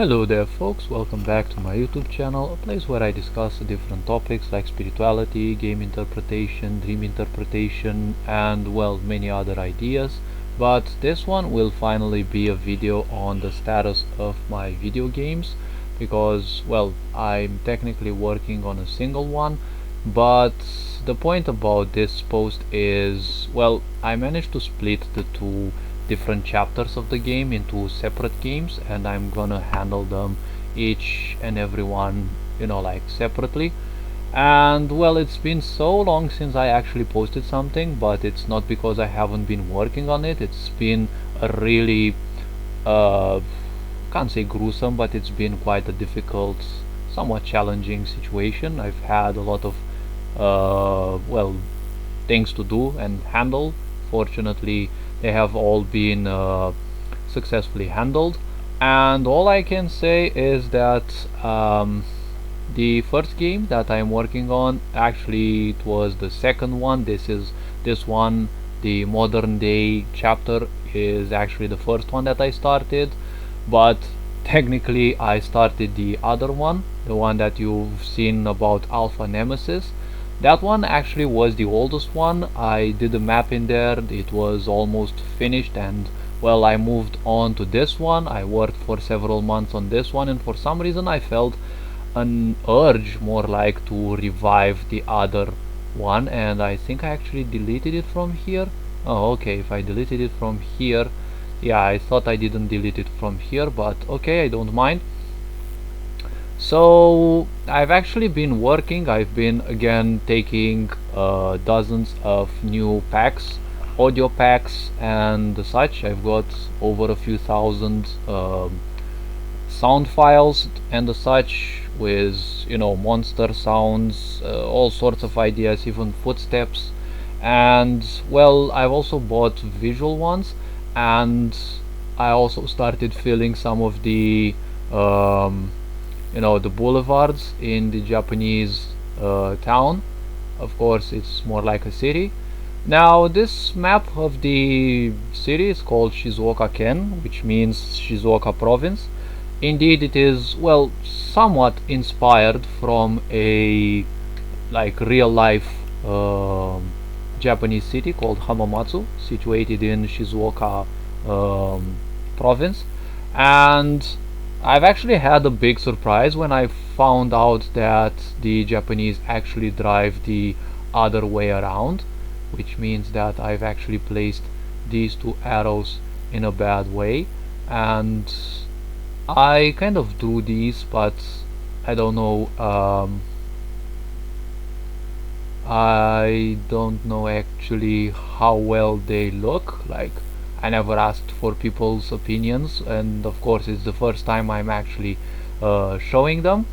Hello there folks, welcome back to my YouTube channel, a place where I discuss different topics like spirituality, game interpretation, dream interpretation, and well, many other ideas. But this one will finally be a video on the status of my video games because well, I'm technically working on a single one, but the point about this post is, well, I managed to split the two different chapters of the game into separate games, and I'm gonna handle them each and every one, like separately. And well, it's been so long since I actually posted something, but it's not because I haven't been working on it. It's been a really can't say gruesome, but it's been quite a difficult, somewhat challenging situation. I've had a lot of well, things to do and handle. Fortunately, they have all been successfully handled, and all I can say is that the first game that I'm working on, actually it was the second one. This one, the modern day chapter, is actually the first one that I started, but technically I started the other one, the one that you've seen about Alpha Nemesis. That one actually was the oldest one. I did a map in there, it was almost finished, and well, I moved on to this one. I worked for several months on this one, and for some reason I felt an urge more like to revive the other one, and I think I actually deleted it from here. Oh, okay, if I deleted it from here, yeah, I thought I didn't delete it from here, but okay, I don't mind. So I've actually been working. I've been again taking dozens of new packs, audio packs and such. I've got over a few thousand sound files and such, with monster sounds, all sorts of ideas, even footsteps. And well, I've also bought visual ones, and I also started filling some of the the boulevards in the Japanese town. Of course, it's more like a city. Now, this map of the city is called Shizuoka-ken, which means Shizuoka province. Indeed, it is, well, somewhat inspired from a real life Japanese city called Hamamatsu, situated in Shizuoka province. And I've actually had a big surprise when I found out that the Japanese actually drive the other way around, which means that I've actually placed these two arrows in a bad way, and I kind of drew these, but I don't know. I don't know actually how well they look. Like, I never asked for people's opinions, and of course it's the first time I'm actually showing them.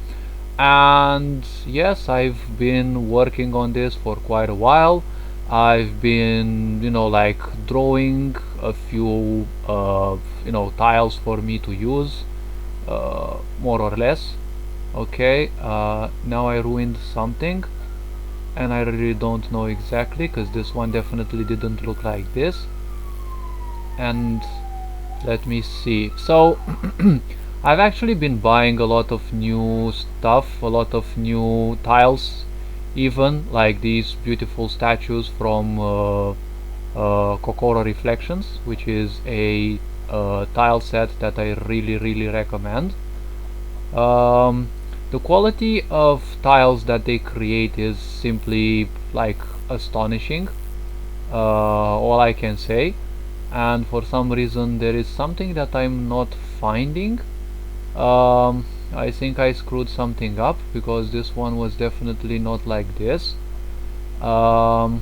And yes, I've been working on this for quite a while. I've been drawing a few tiles for me to use, more or less. Okay, now I ruined something, and I really don't know exactly, because this one definitely didn't look like this. And let me see. So I've actually been buying a lot of new stuff, a lot of new tiles, even like these beautiful statues from Kokoro Reflections, which is a tile set that I really recommend. The quality of tiles that they create is simply like astonishing, all I can say. And for some reason there is something that I'm not finding. I think I screwed something up, because this one was definitely not like this. Yeah,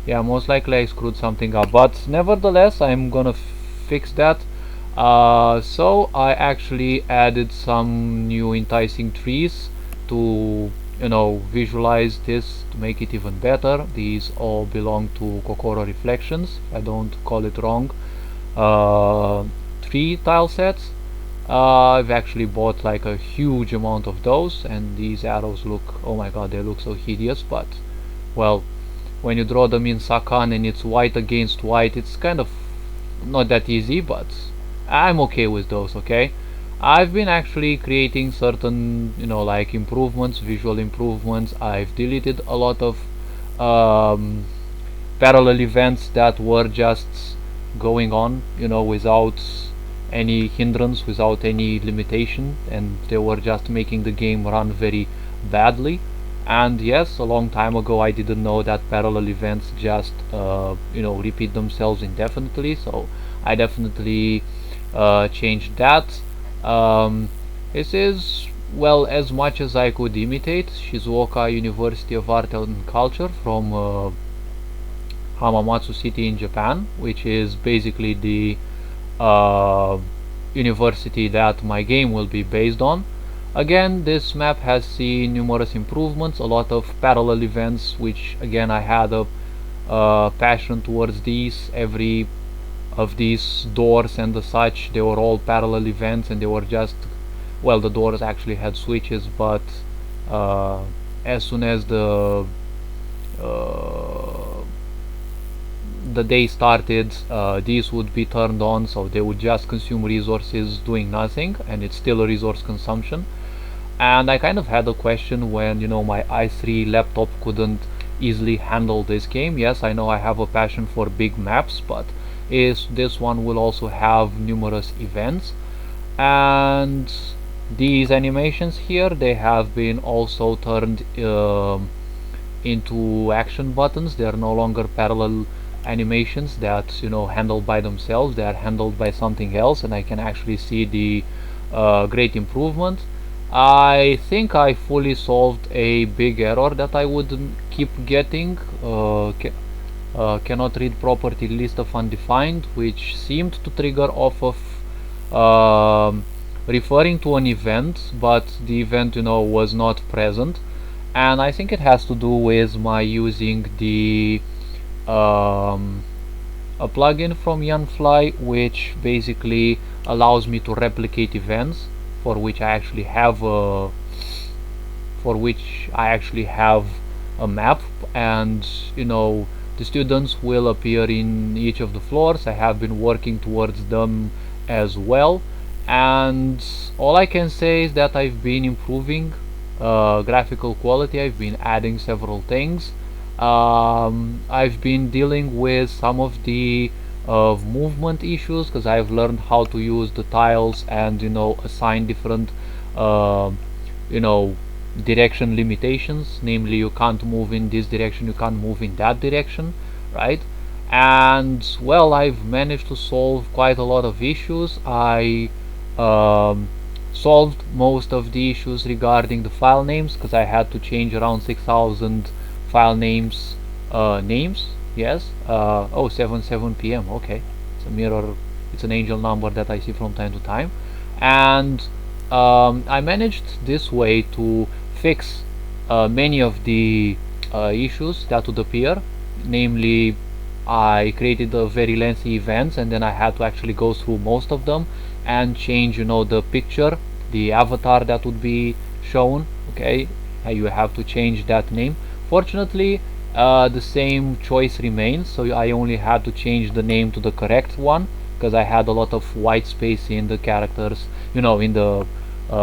most likely I screwed something up, but nevertheless I'm gonna fix that. So I actually added some new enticing trees to visualize this, to make it even better. These all belong to Kokoro Reflections, if I don't call it wrong. 3 tile sets. I've actually bought like a huge amount of those, and these arrows look, oh my god, they look so hideous. But well, when you draw them in Sakan and it's white against white, it's kind of not that easy, but I'm okay with those. Okay, I've been actually creating certain, like improvements, visual improvements. I've deleted a lot of um, parallel events that were just going on, without any hindrance, without any limitation, and they were just making the game run very badly. And yes, a long time ago I didn't know that parallel events just repeat themselves indefinitely, so I definitely changed that. um, this is, well, as much as I could imitate Shizuoka University of Art and Culture from Hamamatsu City in Japan, which is basically the uh, university that my game will be based on. Again, this map has seen numerous improvements, a lot of parallel events, which again I had a passion towards these. Every of these doors and the such, they were all parallel events, and they were just, well, the doors actually had switches, but uh, as soon as uh, the day started, these would be turned on, so they would just consume resources doing nothing, and it's still a resource consumption. And I kind of had a question when, my i3 laptop couldn't easily handle this game. Yes, I know I have a passion for big maps, but is this one will also have numerous events. And these animations here, they have been also turned into action buttons. They are no longer parallel animations that, handled by themselves. They are handled by something else, and I can actually see the great improvement. I think I fully solved a big error that I would keep getting. Cannot read property list of undefined, which seemed to trigger off of referring to an event, but the event, was not present. And I think it has to do with my using the um, a plugin from Yanfly, which basically allows me to replicate events for which I actually have a map. And the students will appear in each of the floors. I have been working towards them as well, and all I can say is that I've been improving graphical quality. I've been adding several things. I've been dealing with some of the movement issues, because I've learned how to use the tiles and assign different uh, you know direction limitations. Namely, you can't move in this direction, you can't move in that direction, right? And well, I've managed to solve quite a lot of issues. I um, solved most of the issues regarding the file names, because I had to change around 6,000 file names. Yes. Oh, 7 p.m. Okay, it's a mirror, it's an angel number that I see from time to time. And I managed this way to fix many of the issues that would appear. Namely, I created a very lengthy events, and then I had to actually go through most of them and change, the picture, the avatar that would be shown. Okay, you have to change that name. Fortunately, the same choice remains, so I only had to change the name to the correct one, because I had a lot of white space in the characters, in the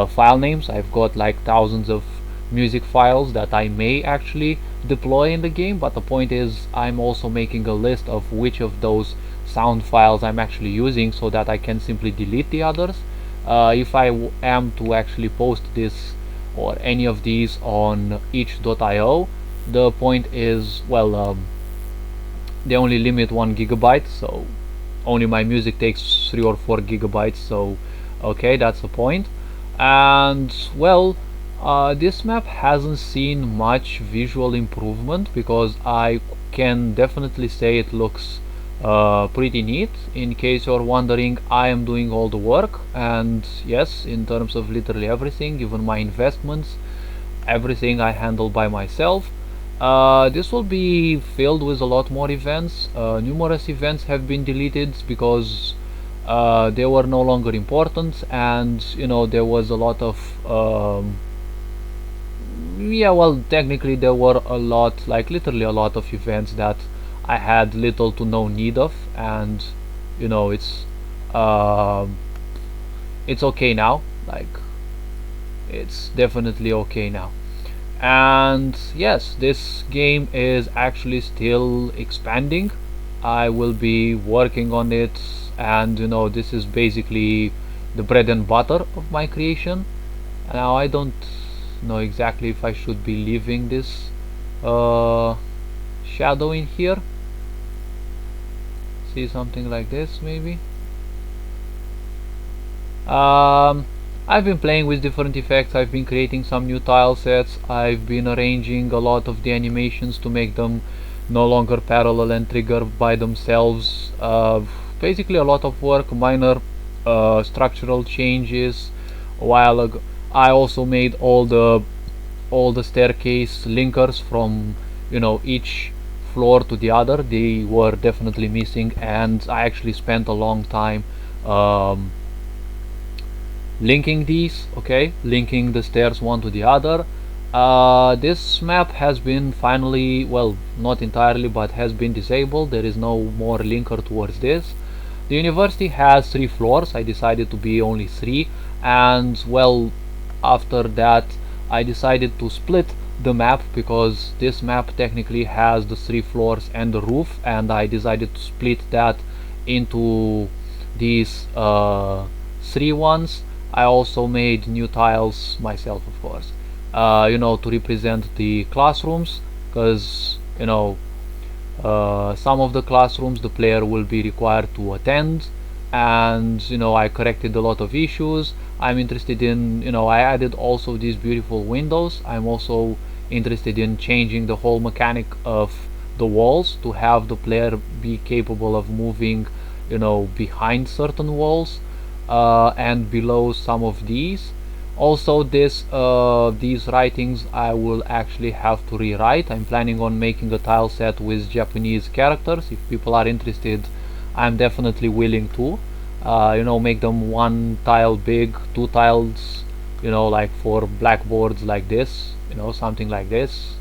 file names. I've got like thousands of music files that I may actually deploy in the game, but the point is I'm also making a list of which of those sound files I'm actually using, so that I can simply delete the others. If I am to actually post this or any of these on itch.io, the point is, well, they only limit 1 GB, so only my music takes 3 or 4 GB, so okay, that's the point. And well, this map hasn't seen much visual improvement, because I can definitely say it looks pretty neat. In case you're wondering, I am doing all the work, and yes, in terms of literally everything, even my investments, everything I handle by myself. This will be filled with a lot more events. Numerous events have been deleted because they were no longer important, and there was a lot of yeah, well, technically there were a lot, like literally a lot of events that I had little to no need of. And it's um, it's okay now. Like, it's definitely okay now. And yes, this game is actually still expanding. I will be working on it, and this is basically the bread and butter of my creation. Now I don't know exactly if I should be leaving this uh, shadow in here. See, something like this maybe. Um, I've been playing with different effects. I've been creating some new tile sets. I've been arranging a lot of the animations to make them no longer parallel and trigger by themselves. Basically a lot of work, minor structural changes. A while ago I also made all the staircase linkers from each floor to the other. They were definitely missing, and I actually spent a long time um, linking these, okay, linking the stairs one to the other. This map has been finally, well, not entirely, but has been disabled. There is no more linker towards this. The university has 3 floors. I decided to be only 3, and well, after that I decided to split the map, because this map technically has the 3 floors and the roof, and I decided to split that into these 3 ones. I also made new tiles myself, of course, to represent the classrooms, because some of the classrooms the player will be required to attend, and I corrected a lot of issues. I'm interested in, I added also these beautiful windows. I'm also interested in changing the whole mechanic of the walls to have the player be capable of moving behind certain walls and below some of these. Also, these writings I will actually have to rewrite. I'm planning on making a tile set with Japanese characters. If people are interested, I'm definitely willing to make them 1 tile big, 2 tiles, like for blackboards like this, something like this.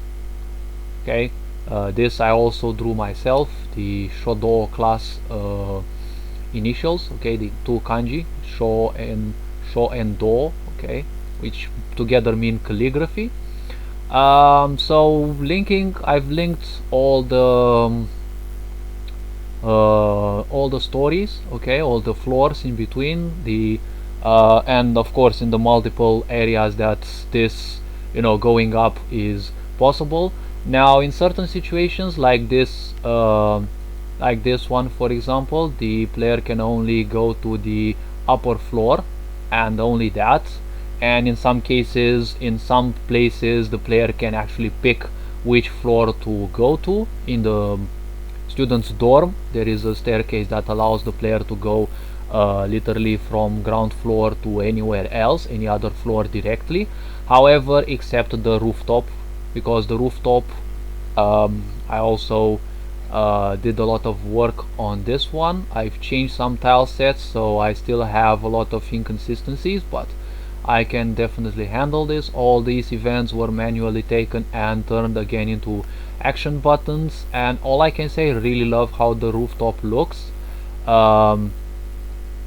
Okay, this I also drew myself, the Shodo class initials, okay, the 2 kanji, sho and do, okay, which together mean calligraphy. So linking, I've linked all the stories, okay, all the floors in between the and of course in the multiple areas that this going up is possible. Now in certain situations like this one, for example, the player can only go to the upper floor and only that, and in some cases, in some places, the player can actually pick which floor to go to. In the student's dorm there is a staircase that allows the player to go literally from ground floor to anywhere else, any other floor directly, however except the rooftop, because the rooftop, I also did a lot of work on this one. I've changed some tile sets, so I still have a lot of inconsistencies, but I can definitely handle this. All these events were manually taken and turned again into action buttons, and all I can say, I really love how the rooftop looks. um,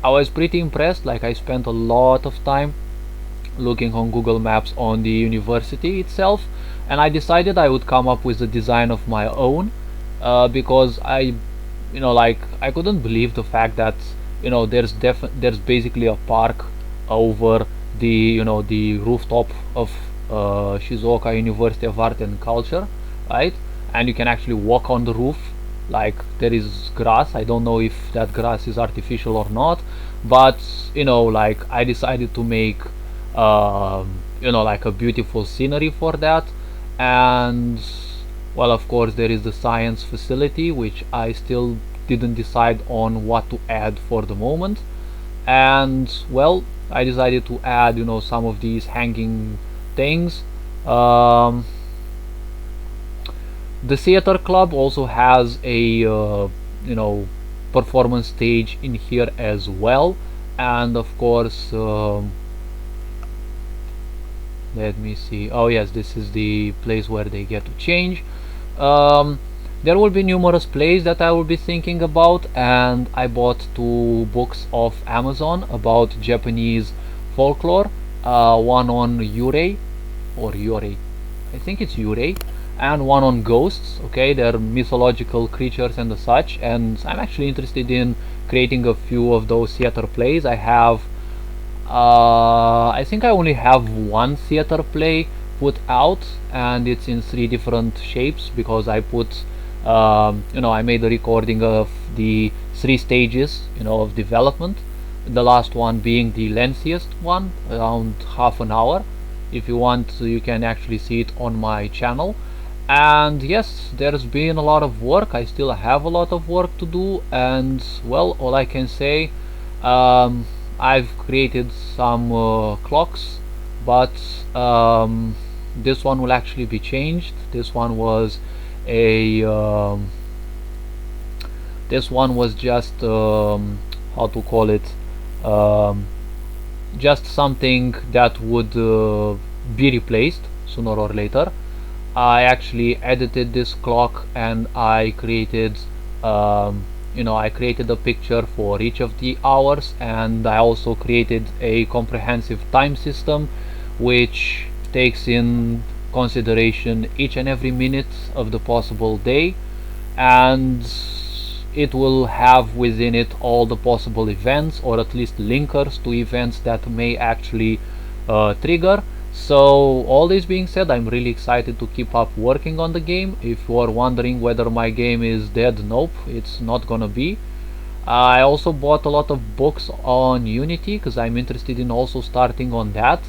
I was pretty impressed. Like, I spent a lot of time looking on Google Maps on the university itself, and I decided I would come up with a design of my own, because like, I couldn't believe the fact that there's basically a park over the rooftop of Shizuoka University of Art and Culture, right? And you can actually walk on the roof. Like, there is grass. I don't know if that grass is artificial or not, but like, I decided to make like a beautiful scenery for that. And well, of course, there is the science facility, which I still didn't decide on what to add for the moment. And well, I decided to add some of these hanging things. um, the theater club also has a performance stage in here as well, and of course, let me see. Oh yes, this is the place where they get to change. um, there will be numerous plays that I will be thinking about, and I bought 2 books of Amazon about Japanese folklore, one on Yurei, or Yorei, I think it's Yurei, and one on ghosts. Okay, they're mythological creatures and the such, and I'm actually interested in creating a few of those theater plays. I think I only have one theater play put out, and it's in 3 different shapes because I put, I made a recording of the 3 stages, of development. The last one being the lengthiest one, around half an hour. If you want, you can actually see it on my channel. And yes, there's been a lot of work. I still have a lot of work to do, and well, all I can say, um, I've created some clocks, but this one will actually be changed. A this one was just, how to call it, um, just something that would be replaced sooner or later. I actually edited this clock, and I created a picture for each of the hours, and I also created a comprehensive time system which takes in consideration each and every minute of the possible day, and it will have within it all the possible events, or at least linkers to events that may actually trigger. So all this being said, I'm really excited to keep up working on the game. If you are wondering whether my game is dead, nope, it's not gonna be. I also bought a lot of books on Unity because I'm interested in also starting on that.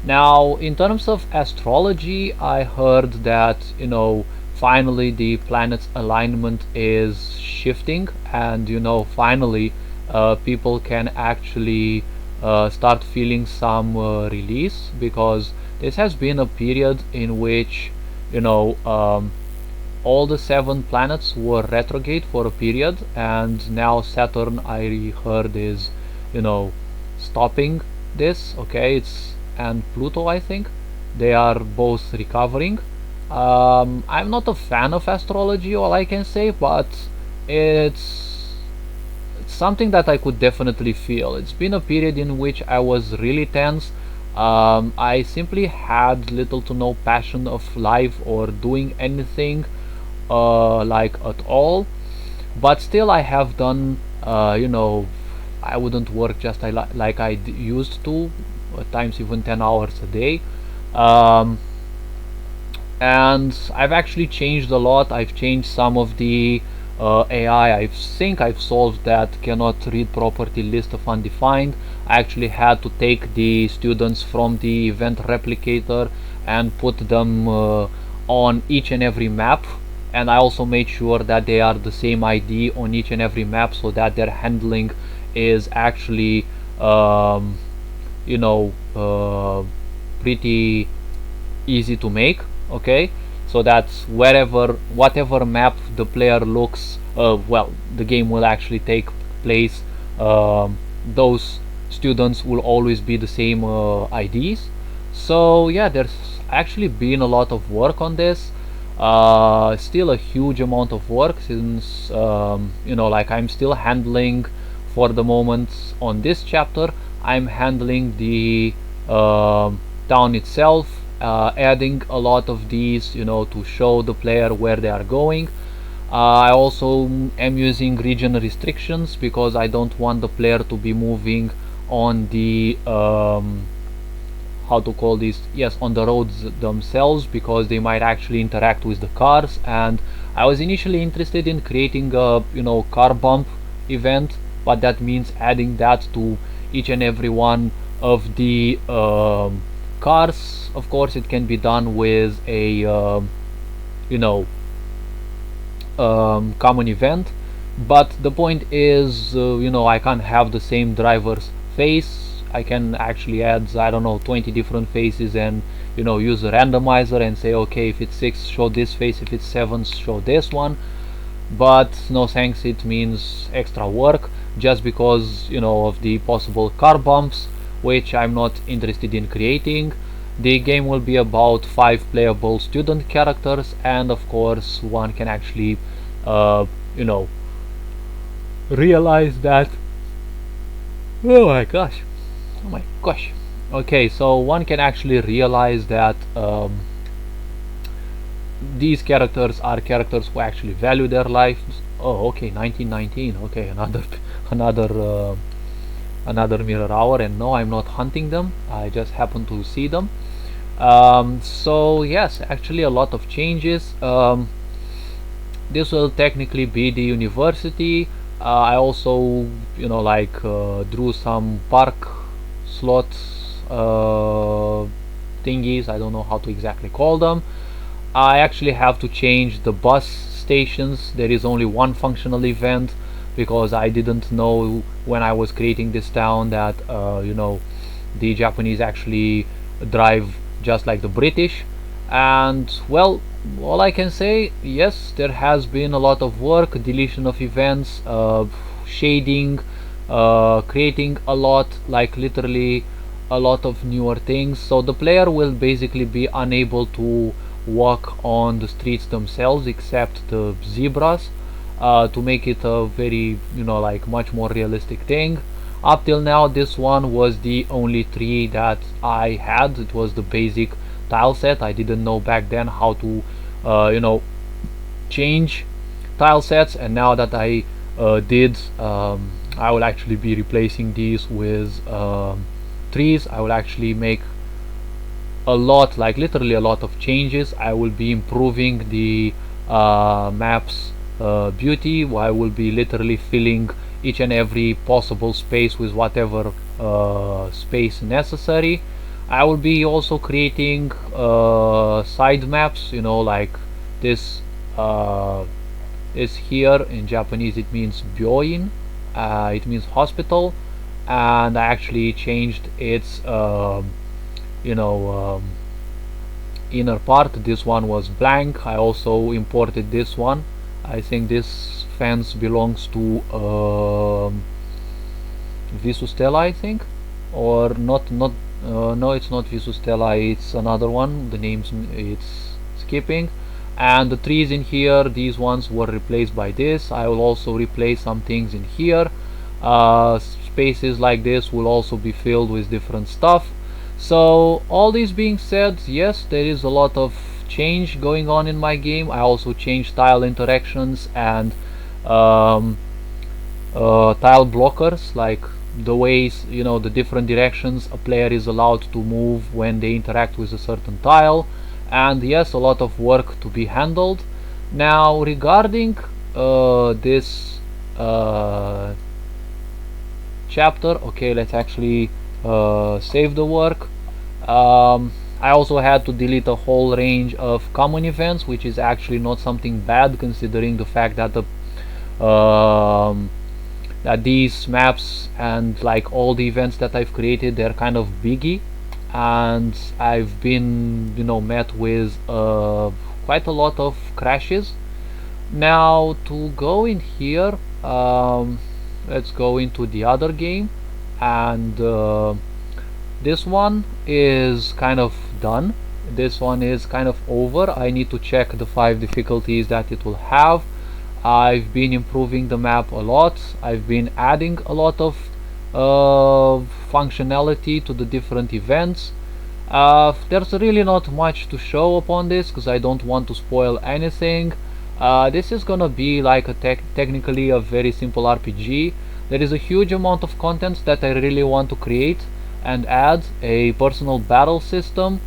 Now, in terms of astrology, I heard that, finally the planet's alignment is shifting, and finally people can actually start feeling some release, because this has been a period in which, all the 7 planets were retrograde for a period, and now Saturn, I heard, is, stopping this. Okay, and Pluto, I think they are both recovering. I'm not a fan of astrology, all I can say, but it's something that I could definitely feel. It's been a period in which I was really tense. I simply had little to no passion of life or doing anything like at all. But still, I have done, I wouldn't work just like I used to, at times even 10 hours a day. Um, and I've actually changed a lot. I've changed some of the AI. I think I've solved that cannot read property list of undefined. I actually had to take the students from the event replicator and put them on each and every map, and I also made sure that they are the same ID on each and every map, so that their handling is actually, um, you know pretty easy to make. Okay, so that's whatever map the player looks, well, the game will actually take place. Those students will always be the same IDs. So yeah, there's actually been a lot of work on this. Still a huge amount of work, since like, I'm still handling, for the moment on this chapter, I'm handling the town itself, adding a lot of these, to show the player where they are going. I also am using region restrictions, because I don't want the player to be moving on the, how to call this, yes, on the roads themselves, because they might actually interact with the cars. And I was initially interested in creating a, car bump event, but that means adding that to each and every one of the cars. Of course, it can be done with a, you know common event, but the point is, I can't have the same driver's face. I can actually add, I don't know, 20 different faces, and use a randomizer and say, okay, if it's 6, show this face, if it's 7, show this one. But no thanks, it means extra work, just because of the possible car bumps, which I'm not interested in creating. The game will be about 5 playable student characters, and of course one can actually uh, you know realize that, oh my gosh, oh my gosh. Okay, so one can actually realize that these characters are characters who actually value their lives. Oh, okay, 1919. Okay, another another mirror hour, and no, I'm not hunting them. I just happen to see them. So yes, actually a lot of changes. This will technically be the university. I also, drew some park slots thingies. I don't know how to exactly call them. I actually have to change the bus stations. There is only one functional event because I didn't know when I was creating this town that the Japanese actually drive just like the British. And well, all I can say, yes, there has been a lot of work, deletion of events, shading, creating a lot, like literally a lot of newer things. So the player will basically be unable to walk on the streets themselves except the zebras, to make it a very, like much more realistic thing. Up till now, this one was the only tree that I had. It was the basic tile set. I didn't know back then how to change tile sets, and now that I did, I will actually be replacing these with trees. I will actually make a lot, like literally a lot of changes. I will be improving the maps beauty. I will be literally filling each and every possible space with whatever space necessary. I will be also creating side maps, like this is here in Japanese it means byoin, it means hospital, and I actually changed its you know um, inner part. This one was blank. I also imported this one. I think this fence belongs to Visustella, I think, or not. No, it's not Visustella. It's another one. The names it's skipping. And the trees in here, these ones were replaced by this. I will also replace some things in here. Spaces like this will also be filled with different stuff. So all this being said, yes, there is a lot of change going on in my game. I also changed tile interactions and tile blockers, like the ways, the different directions a player is allowed to move when they interact with a certain tile. And yes, a lot of work to be handled. Now regarding this chapter, okay, let's actually save the work. I also had to delete a whole range of common events, which is actually not something bad considering the fact that that these maps and like all the events that I've created, they're kind of biggie, and I've been met with quite a lot of crashes. Now to go in here, let's go into the other game, and this one is kind of done. This one is kind of over. I need to check the 5 difficulties that it will have. I've been improving the map a lot. I've been adding a lot of functionality to the different events. There's really not much to show upon this because I don't want to spoil anything. This is gonna be like a technically a very simple RPG. There is a huge amount of content that I really want to create and add a personal battle system.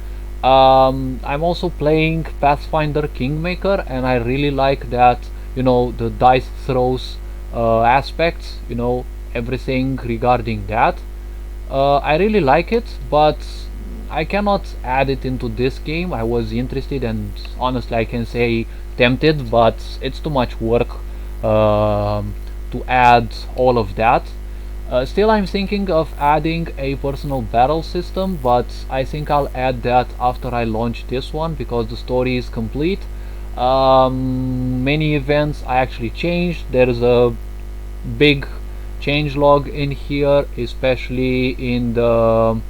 I'm also playing Pathfinder Kingmaker, and I really like that, the dice throws aspects, everything regarding that. I really like it, but I cannot add it into this game. I was interested and honestly I can say tempted, but it's too much work to add all of that. Still, I'm thinking of adding a personal battle system, but I think I'll add that after I launch this one because the story is complete. Many events I actually changed. There's a big change log in here, especially in the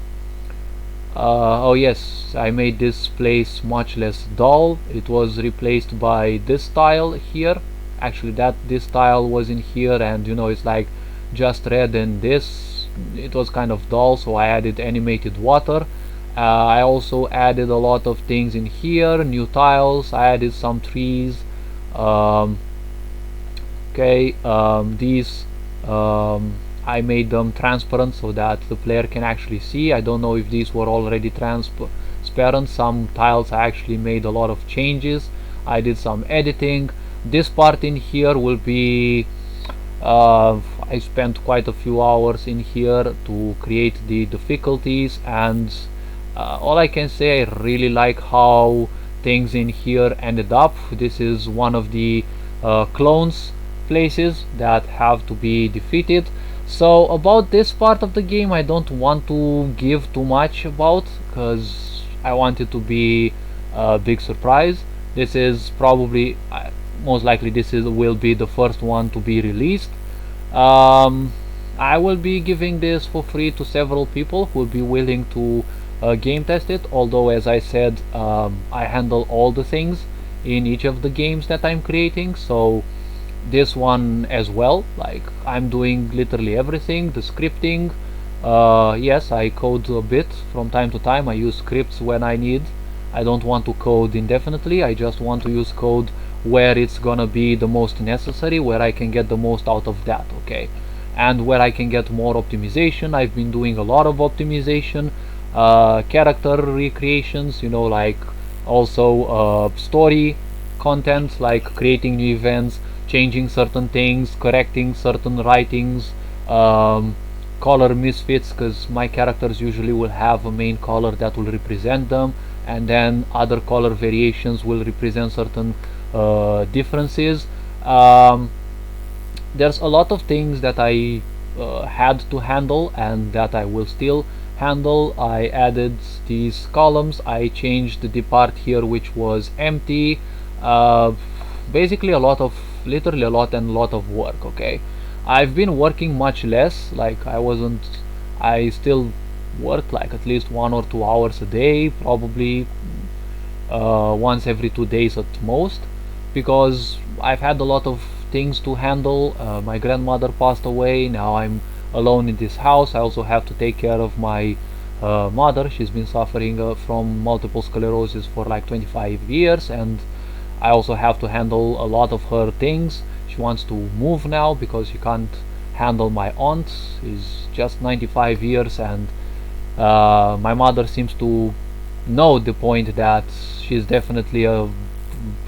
Oh yes, I made this place much less dull. It was replaced by this tile here. Actually, that this tile was in here, and it's like just red, and this it was kind of dull, so I added animated water. I also added a lot of things in here, new tiles. I added some trees. Um, okay, these I made them transparent so that the player can actually see. I don't know if these were already transparent. Some tiles I actually made a lot of changes. I did some editing. This part in here will be I spent quite a few hours in here to create the difficulties, and all I can say, I really like how things in here ended up. This is one of the clones places that have to be defeated. So about this part of the game, I don't want to give too much about, because I want it to be a big surprise. This is probably most likely this is will be the first one to be released. um, I will be giving this for free to several people who will be willing to game test it, although as I said, I handle all the things in each of the games that I'm creating, so this one as well, like I'm doing literally everything, the scripting. Yes, I code a bit from time to time. I use scripts when I need. I don't want to code indefinitely. I just want to use code where it's gonna be the most necessary, where I can get the most out of that, okay? And where I can get more optimization, I've been doing a lot of optimization, character recreations, like also story content, like creating new events, changing certain things, correcting certain writings, color misfits, because my characters usually will have a main color that will represent them, and then other color variations will represent certain differences. There's a lot of things that I had to handle and that I will still handle. I added these columns, I changed the part here which was empty. Basically a lot of, literally a lot and a lot of work, okay? I've been working much less, like I still work like at least 1 or 2 hours a day, probably once every 2 days at most, because I've had a lot of things to handle. My grandmother passed away, now I'm alone in this house. I also have to take care of my mother. She's been suffering from multiple sclerosis for like 25 years, and I also have to handle a lot of her things. She wants to move now because she can't handle my aunt. She's just 95 years, and my mother seems to know the point that she's definitely a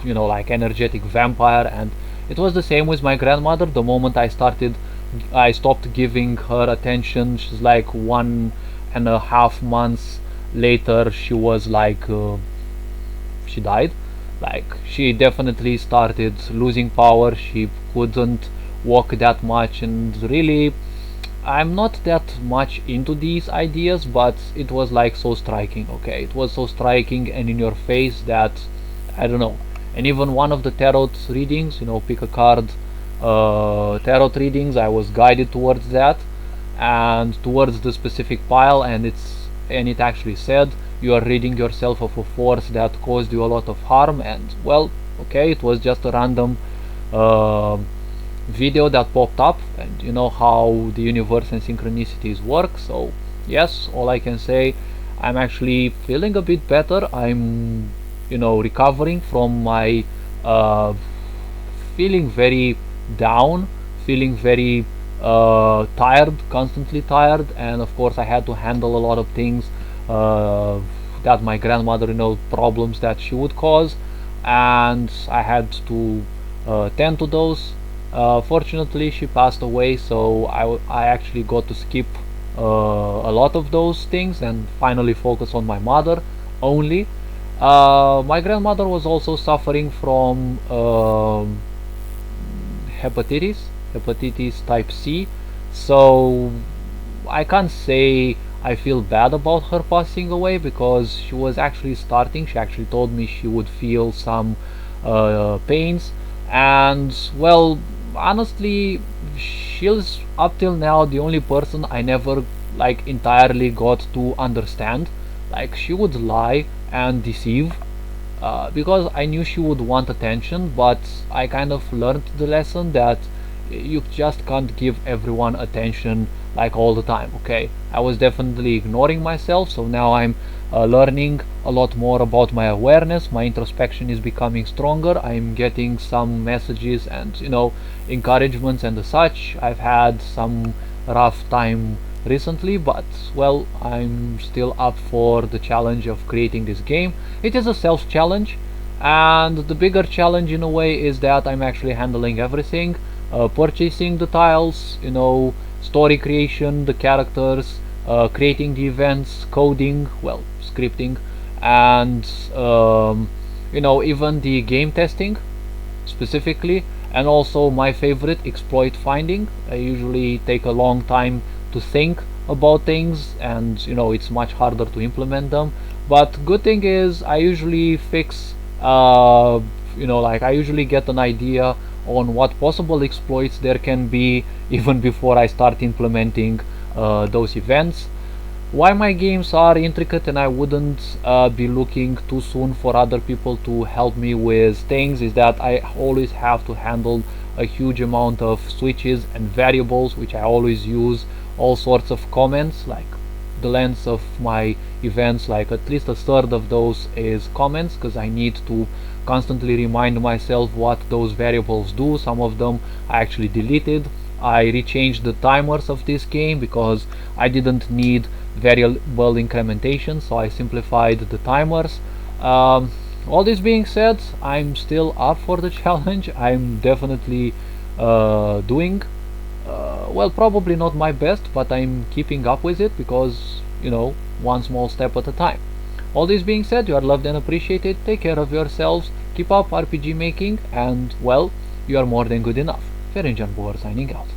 like energetic vampire. And it was the same with my grandmother. The moment I stopped giving her attention, she's like 1.5 months later, she was like she died. Like she definitely started losing power. She couldn't walk that much, and really I'm not that much into these ideas, but it was like so striking, okay? It was so striking and in your face that I don't know. And even one of the tarot readings, pick a card, tarot readings, I was guided towards that and towards the specific pile, and it actually said you are ridding yourself of a force that caused you a lot of harm. And well, okay, it was just a random uh, video that popped up, and you know how the universe and synchronicities work. So yes, all I can say, I'm actually feeling a bit better. I'm recovering from my feeling very down, feeling very tired, constantly tired. And of course I had to handle a lot of things that my grandmother, problems that she would cause, and I had to tend to those. Fortunately, she passed away, so I actually got to skip a lot of those things and finally focus on my mother only. My grandmother was also suffering from hepatitis type C, so I can't say I feel bad about her passing away, because she was actually starting. She actually told me she would feel some pains, and well, honestly, she's up till now the only person I never like entirely got to understand. Like she would lie and deceive because I knew she would want attention, but I kind of learned the lesson that you just can't give everyone attention like all the time. Okay, I was definitely ignoring myself, so now I'm learning a lot more about my awareness. My introspection is becoming stronger. I'm getting some messages and encouragements and such. I've had some rough time recently, but well, I'm still up for the challenge of creating this game. It is a self challenge, and the bigger challenge in a way is that I'm actually handling everything, purchasing the tiles, story creation, the characters, creating the events, coding, well, scripting, and even the game testing specifically, and also my favorite, exploit finding. I usually take a long time to think about things, and it's much harder to implement them. But good thing is I usually fix like I usually get an idea on what possible exploits there can be even before I start implementing those events. Why my games are intricate and I wouldn't be looking too soon for other people to help me with things is that I always have to handle a huge amount of switches and variables, which I always use all sorts of comments. Like the length of my events, like at least a third of those is comments, because I need to constantly remind myself what those variables do. Some of them I actually deleted. I rechanged the timers of this game because I didn't need variable incrementation, so I simplified the timers. All this being said, I'm still up for the challenge. I'm definitely doing well, probably not my best, but I'm keeping up with it because one small step at a time. All this being said, you are loved and appreciated. Take care of yourselves, keep up RPG making, and well, you are more than good enough. Ferenjan Boer signing out.